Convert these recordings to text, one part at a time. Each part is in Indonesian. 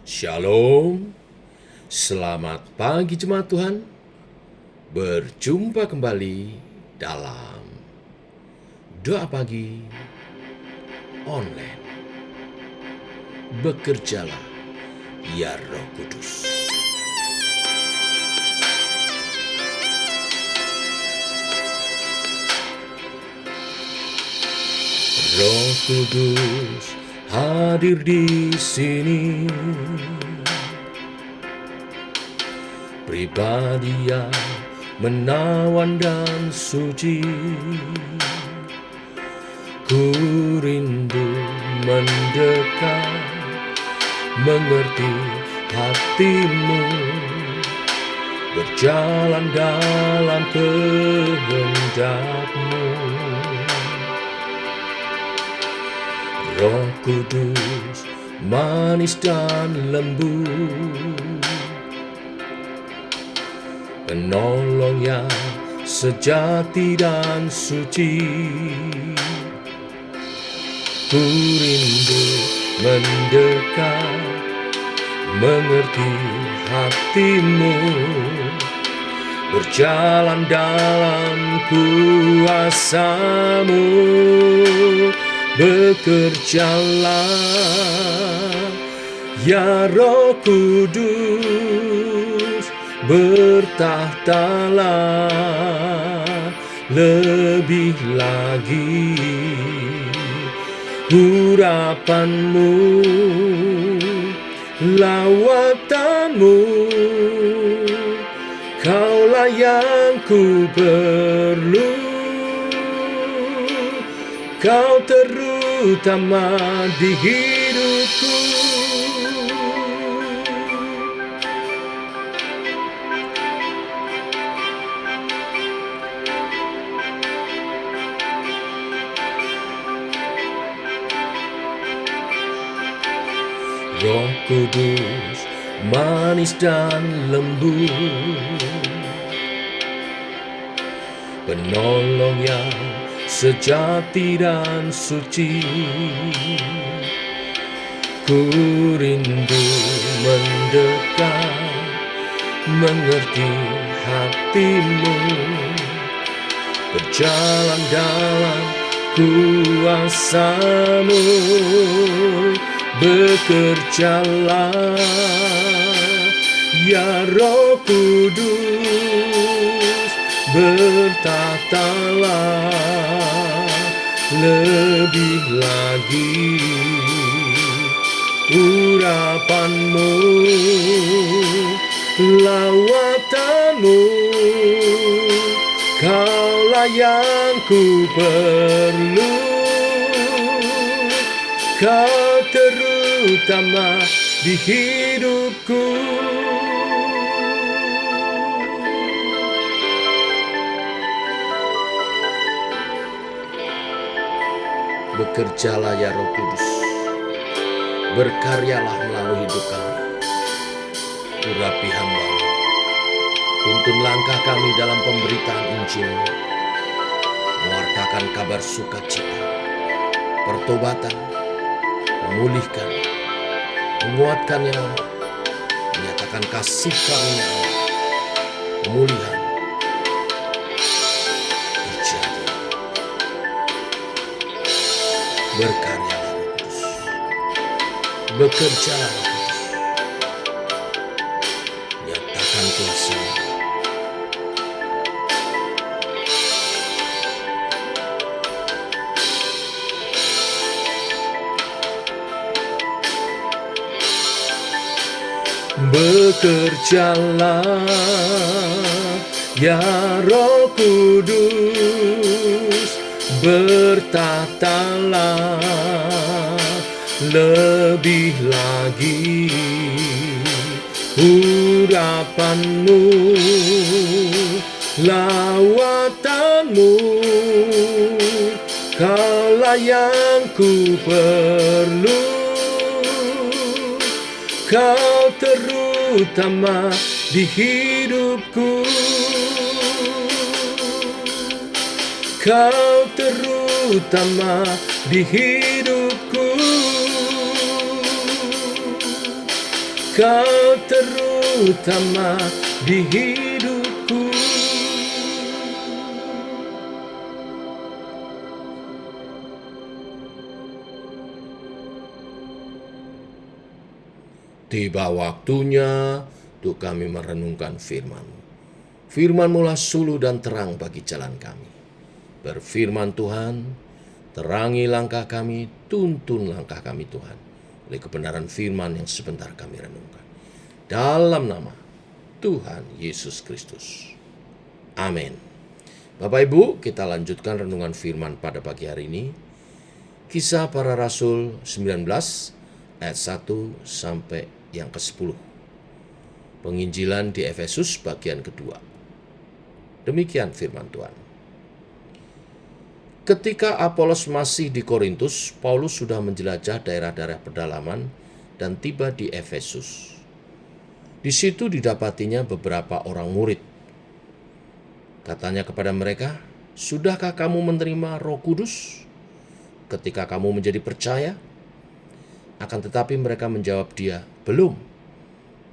Shalom, selamat pagi jemaat Tuhan. Berjumpa kembali dalam doa pagi online. Bekerjalah ya Roh Kudus. Roh Kudus hadir di sini. Pribadi yang menawan dan suci, ku rindu mendekat, mengerti hatimu, berjalan dalam kehendak-Mu. Roh Kudus manis dan lembut, penolong yang sejati dan suci. Ku rindu mendekat, mengerti hatimu, berjalan dalam kuasa-Mu. Bekerjalah ya Roh Kudus, bertahtalah lebih lagi. Urapan-Mu, lawatan-Mu, Kaulah yang ku perlu. Kau terutama di hidupku. Roh Kudus manis dan lembut, penolong yang sejati dan suci. Ku rindu mendekat, mengerti hatimu, berjalan dalam kuasa-Mu. Bekerjalah ya Roh Kudus, bertahtalah lebih lagi. Urapan-Mu, lawatan-Mu, Kaulah yang ku perlu. Kau terutama di hidupku. Bekerjalah ya Roh Kudus, berkaryalah melalui hidup kami. Urapi hamba-Mu, tuntun langkah kami dalam pemberitaan Injil, mewartakan kabar sukacita, pertobatan, memulihkan, menguatkan yang lemah, menyatakan kasih karunia Allah, pemulihan terjadi. Berkaryalah Roh Kudus, bekerjalah Roh Kudus, nyatakan kuasa-Mu. Bekerjalah ya Roh Kudus, bertahtalah lebih lagi. Urapan-Mu, lawatan-Mu, Kaulah yang ku perlu. Kau terutama di hidupku. Kau terutama di hidupku. Kau terutama di hidupku. Tiba waktunya untuk kami merenungkan firman-Mu. Firman-Mu lah suluh dan terang bagi jalan kami. Berfirman Tuhan, terangi langkah kami, tuntun langkah kami Tuhan, oleh kebenaran firman yang sebentar kami renungkan. Dalam nama Tuhan Yesus Kristus. Amin. Bapak Ibu, kita lanjutkan renungan firman pada pagi hari ini. Kisah Para Rasul 19 ayat 1 sampai yang ke-10. Penginjilan di Efesus bagian kedua. Demikian firman Tuhan. Ketika Apolos masih di Korintus, Paulus sudah menjelajah daerah-daerah pedalaman dan tiba di Efesus. Di situ didapatinya beberapa orang murid. Katanya kepada mereka, "Sudahkah kamu menerima Roh Kudus ketika kamu menjadi percaya?" Akan tetapi mereka menjawab dia, "Belum.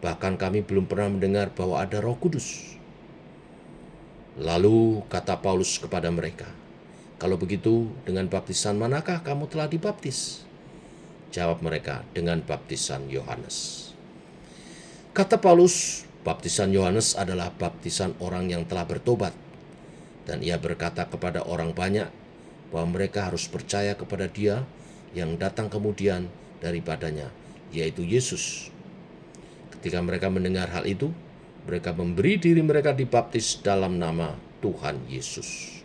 Bahkan kami belum pernah mendengar bahwa ada Roh Kudus." Lalu kata Paulus kepada mereka, "Kalau begitu, dengan baptisan manakah kamu telah dibaptis?" Jawab mereka, "Dengan baptisan Yohanes." Kata Paulus, baptisan Yohanes adalah baptisan orang yang telah bertobat. Dan ia berkata kepada orang banyak bahwa mereka harus percaya kepada Dia yang datang kemudian daripadanya, yaitu Yesus. Ketika mereka mendengar hal itu, mereka memberi diri mereka dibaptis dalam nama Tuhan Yesus.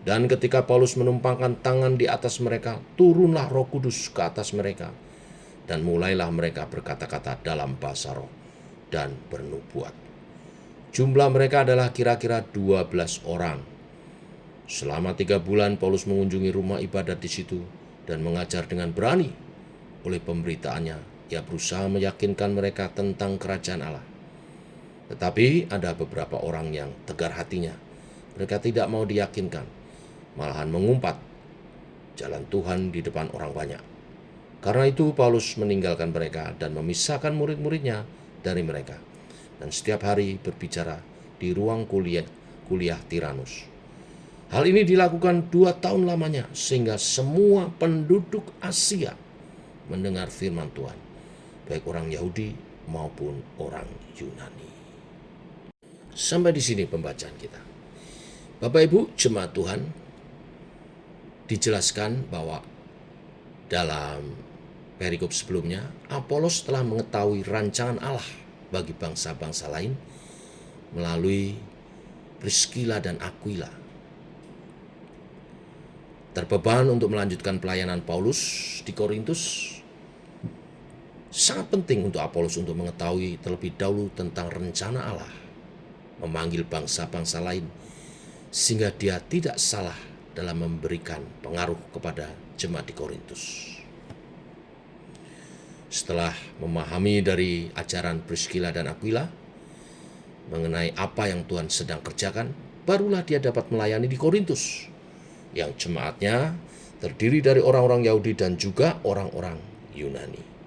Dan ketika Paulus menumpangkan tangan di atas mereka, turunlah Roh Kudus ke atas mereka, dan mulailah mereka berkata-kata dalam bahasa roh dan bernubuat. Jumlah mereka adalah kira-kira 12 orang. Selama 3 bulan Paulus mengunjungi rumah ibadat di situ dan mengajar dengan berani. Oleh pemberitaannya, ia berusaha meyakinkan mereka tentang kerajaan Allah. Tetapi ada beberapa orang yang tegar hatinya. Mereka tidak mau diyakinkan, malahan mengumpat jalan Tuhan di depan orang banyak. Karena itu Paulus meninggalkan mereka dan memisahkan murid-muridnya dari mereka, dan setiap hari berbicara di ruang kuliah Tiranus. Hal ini dilakukan 2 tahun lamanya, sehingga semua penduduk Asia mendengar firman Tuhan, baik orang Yahudi maupun orang Yunani. Sampai di sini pembacaan kita. Bapak Ibu jemaat Tuhan, dijelaskan bahwa dalam perikop sebelumnya, Apolos telah mengetahui rancangan Allah bagi bangsa-bangsa lain melalui Priskila dan Aquila. Terbeban untuk melanjutkan pelayanan Paulus di Korintus. Sangat penting untuk Apolos untuk mengetahui terlebih dahulu tentang rencana Allah memanggil bangsa-bangsa lain, sehingga dia tidak salah dalam memberikan pengaruh kepada jemaat di Korintus. Setelah memahami dari ajaran Priskila dan Aquila mengenai apa yang Tuhan sedang kerjakan, barulah dia dapat melayani di Korintus, yang jemaatnya terdiri dari orang-orang Yahudi dan juga orang-orang Yunani.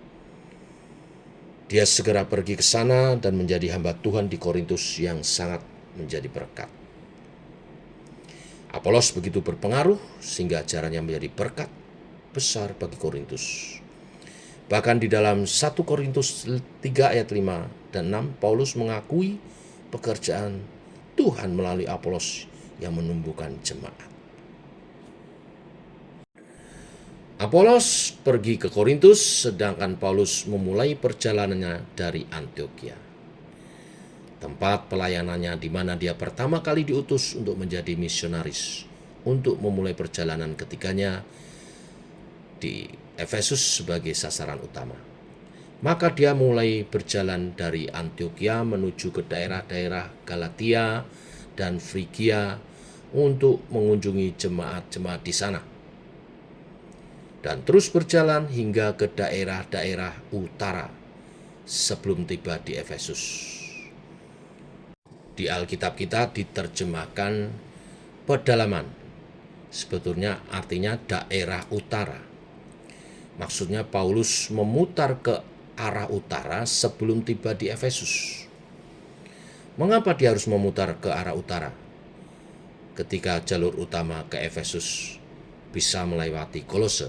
Dia segera pergi ke sana dan menjadi hamba Tuhan di Korintus yang sangat menjadi berkat. Apolos begitu berpengaruh sehingga ajarannya menjadi berkat besar bagi Korintus. Bahkan di dalam 1 Korintus 3 ayat 5 dan 6, Paulus mengakui pekerjaan Tuhan melalui Apolos yang menumbuhkan jemaat. Apolos pergi ke Korintus, sedangkan Paulus memulai perjalanannya dari Antiokhia, tempat pelayanannya di mana dia pertama kali diutus untuk menjadi misionaris, untuk memulai perjalanan ketiganya di Efesus sebagai sasaran utama. Maka dia mulai berjalan dari Antiokhia menuju ke daerah-daerah Galatia dan Frigia untuk mengunjungi jemaat-jemaat di sana. Dan terus berjalan hingga ke daerah-daerah utara sebelum tiba di Efesus. Di Alkitab kita diterjemahkan pedalaman. Sebetulnya artinya daerah utara. Maksudnya Paulus memutar ke arah utara sebelum tiba di Efesus. Mengapa dia harus memutar ke arah utara ketika jalur utama ke Efesus bisa melewati Kolose?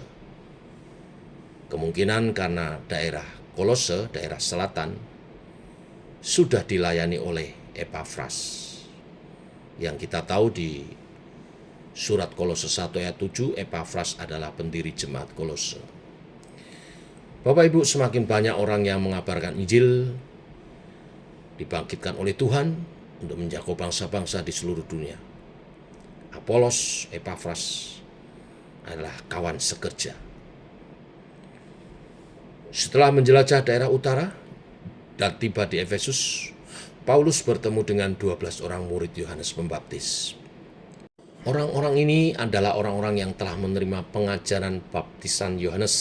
Kemungkinan karena daerah Kolose, daerah selatan, sudah dilayani oleh Epafras. Yang kita tahu di surat Kolose 1 ayat 7, Epafras adalah pendiri jemaat Kolose. Bapak Ibu, semakin banyak orang yang mengabarkan Injil, dibangkitkan oleh Tuhan untuk menjangkau bangsa-bangsa di seluruh dunia. Apolos, Epafras adalah kawan sekerja. Setelah menjelajah daerah utara dan tiba di Efesus, Paulus bertemu dengan 12 orang murid Yohanes Pembaptis. Orang-orang ini adalah orang-orang yang telah menerima pengajaran baptisan Yohanes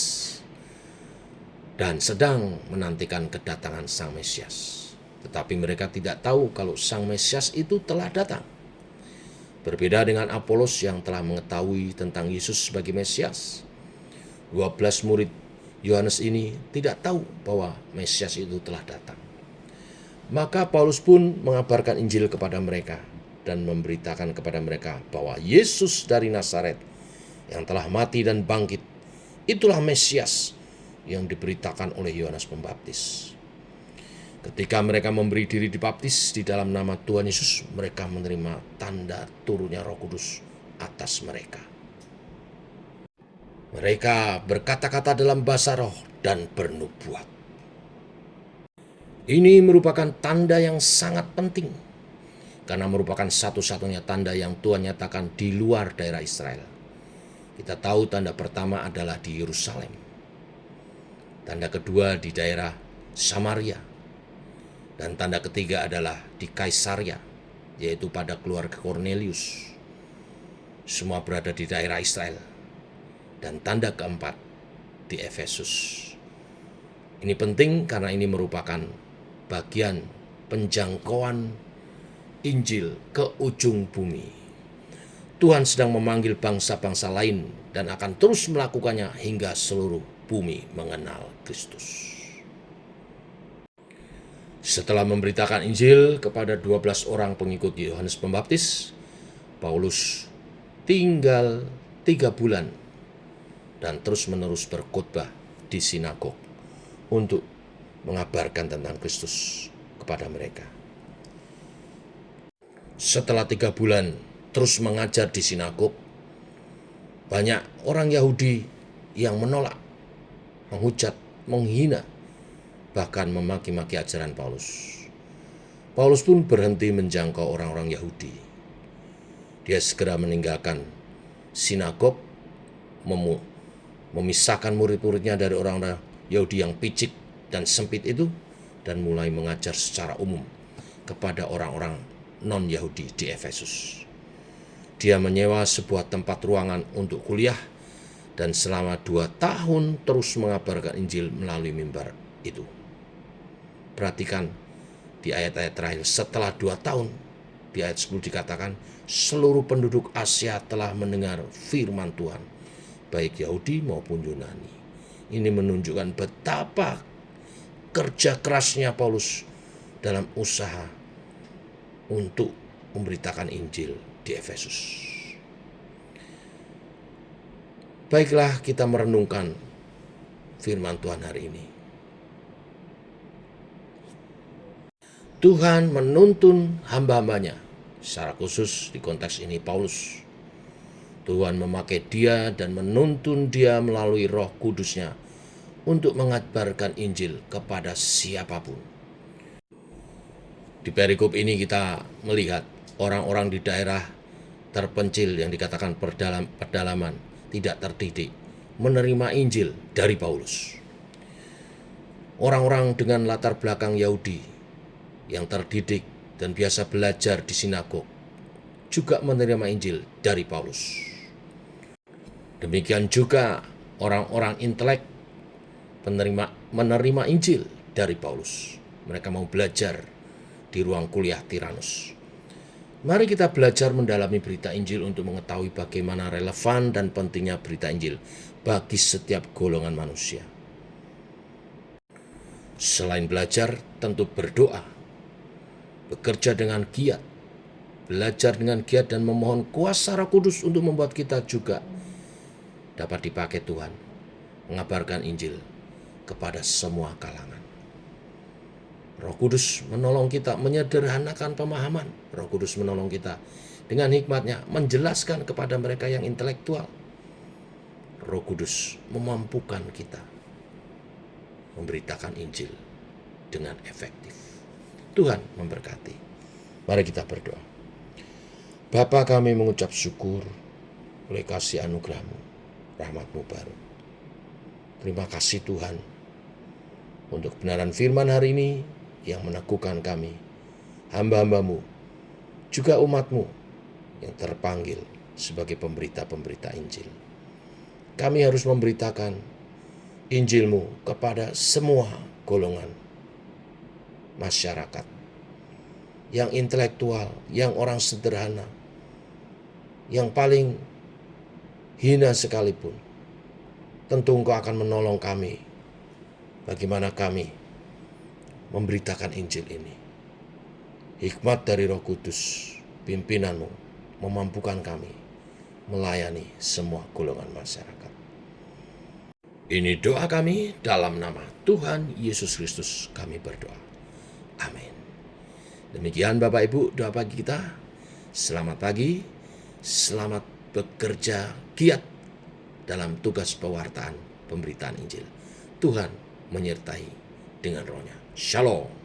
dan sedang menantikan kedatangan Sang Mesias. Tetapi mereka tidak tahu kalau Sang Mesias itu telah datang. Berbeda dengan Apolos yang telah mengetahui tentang Yesus sebagai Mesias, 12 murid Yohanes ini tidak tahu bahwa Mesias itu telah datang. Maka Paulus pun mengabarkan Injil kepada mereka dan memberitakan kepada mereka bahwa Yesus dari Nazaret yang telah mati dan bangkit, itulah Mesias yang diberitakan oleh Yohanes Pembaptis. Ketika mereka memberi diri dibaptis di dalam nama Tuhan Yesus, mereka menerima tanda turunnya Roh Kudus atas mereka. Mereka berkata-kata dalam bahasa roh dan bernubuat. Ini merupakan tanda yang sangat penting, karena merupakan satu-satunya tanda yang Tuhan nyatakan di luar daerah Israel. Kita tahu tanda pertama adalah di Yerusalem. Tanda kedua di daerah Samaria. Dan tanda ketiga adalah di Kaisaria, yaitu pada keluarga Kornelius. Semua berada di daerah Israel. Dan tanda keempat di Efesus. Ini penting karena ini merupakan bagian penjangkauan Injil ke ujung bumi. Tuhan sedang memanggil bangsa-bangsa lain dan akan terus melakukannya hingga seluruh bumi mengenal Kristus. Setelah memberitakan Injil kepada 12 orang pengikut Yohanes Pembaptis, Paulus tinggal 3 bulan dan terus-menerus berkhotbah di sinagog untuk mengabarkan tentang Kristus kepada mereka. Setelah 3 bulan terus mengajar di sinagog, banyak orang Yahudi yang menolak, menghujat, menghina, bahkan memaki-maki ajaran Paulus. Paulus pun berhenti menjangkau orang-orang Yahudi. Dia segera meninggalkan sinagog, memisahkan murid-muridnya dari orang-orang Yahudi yang picik dan sempit itu, dan mulai mengajar secara umum kepada orang-orang non-Yahudi di Efesus. Dia menyewa sebuah tempat ruangan untuk kuliah dan selama 2 tahun terus mengabarkan Injil melalui mimbar itu. Perhatikan di ayat-ayat terakhir, setelah 2 tahun, di ayat 10 dikatakan, seluruh penduduk Asia telah mendengar firman Tuhan, baik Yahudi maupun Yunani. Ini menunjukkan betapa kerja kerasnya Paulus dalam usaha untuk memberitakan Injil di Efesus. Baiklah, kita merenungkan firman Tuhan hari ini. Tuhan menuntun hamba-hambanya, secara khusus di konteks ini Paulus. Tuhan memakai dia dan menuntun dia melalui Roh Kudus-Nya untuk mengabarkan Injil kepada siapapun. Di perikop ini kita melihat orang-orang di daerah terpencil yang dikatakan pedalaman, tidak terdidik, menerima Injil dari Paulus. Orang-orang dengan latar belakang Yahudi yang terdidik dan biasa belajar di sinagog juga menerima Injil dari Paulus. Demikian juga orang-orang intelek menerima Injil dari Paulus. Mereka mau belajar di ruang kuliah Tiranus. Mari kita belajar mendalami berita Injil untuk mengetahui bagaimana relevan dan pentingnya berita Injil bagi setiap golongan manusia. Selain belajar, tentu berdoa, bekerja dengan giat, belajar dengan giat dan memohon kuasa Roh Kudus untuk membuat kita juga dapat dipakai Tuhan mengabarkan Injil kepada semua kalangan. Roh Kudus menolong kita menyederhanakan pemahaman. Roh Kudus menolong kita dengan hikmat-Nya menjelaskan kepada mereka yang intelektual. Roh Kudus memampukan kita memberitakan Injil dengan efektif. Tuhan memberkati. Mari kita berdoa. Bapa, kami mengucap syukur oleh kasih anugerah-Mu, rahmat-Mu baru. Terima kasih Tuhan untuk kebenaran firman hari ini yang meneguhkan kami, hamba-hamba-Mu, juga umat-Mu yang terpanggil sebagai pemberita-pemberita Injil. Kami harus memberitakan Injil-Mu kepada semua golongan masyarakat, yang intelektual, yang orang sederhana, yang paling hina sekalipun. Tentu Engkau akan menolong kami bagaimana kami memberitakan Injil ini. Hikmat dari Roh Kudus, pimpinan-Mu memampukan kami melayani semua golongan masyarakat. Ini doa kami dalam nama Tuhan Yesus Kristus kami berdoa. Amin. Demikian Bapak Ibu doa pagi kita. Selamat pagi, selamat bekerja giat dalam tugas pewartaan pemberitaan Injil. Tuhan menyertai dengan rohnya. Shalom.